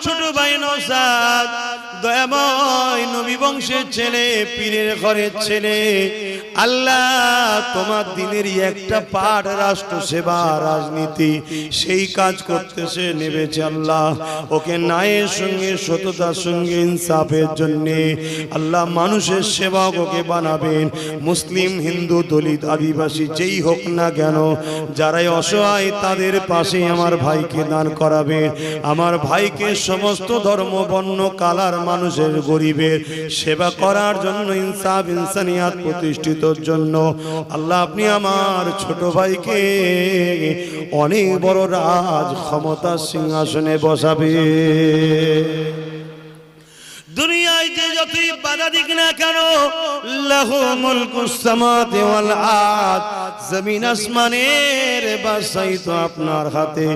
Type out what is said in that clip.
ছোট ভাই নওশাদ দয়াময় নবী বংশের ছেলে, পীরের ঘরের ছেলে। আল্লাহ তোমার দিনেরই একটা পাঠ, রাষ্ট্র সেবা, রাজনীতি, সেই কাজ করতেছে, নেবেছে। আল্লাহ ওকে ন্যায়ের সঙ্গে, সততার সঙ্গে, ইনসাফের জন্যে আল্লাহ মানুষের সেবক ওকে বানাবেন। মুসলিম, হিন্দু, দলিত, আদিবাসী যেই হোক না কেন, যারাই অসহায় তাদের পাশে আমার ভাইকে দান করাবেন। আমার ভাইকে সমস্ত ধর্ম, বর্ণ, কালার মানুষের, গরিবের সেবা করার জন্য, ইনসাফ, ইনসানিয়াত প্রতিষ্ঠিতর জন্য আল্লাহ আপনি আমার ছোট ভাইকে অনেক বড় রাজ ক্ষমতার সিংহাসনে বসাবে। দুনিয়ায় যে যতই বাধা দিক না কেন, লাহু মুলকুস সামাওয়াতি ওয়াল আরদ, জমিন আসমানের বাদশাহী তো আপনার হাতে।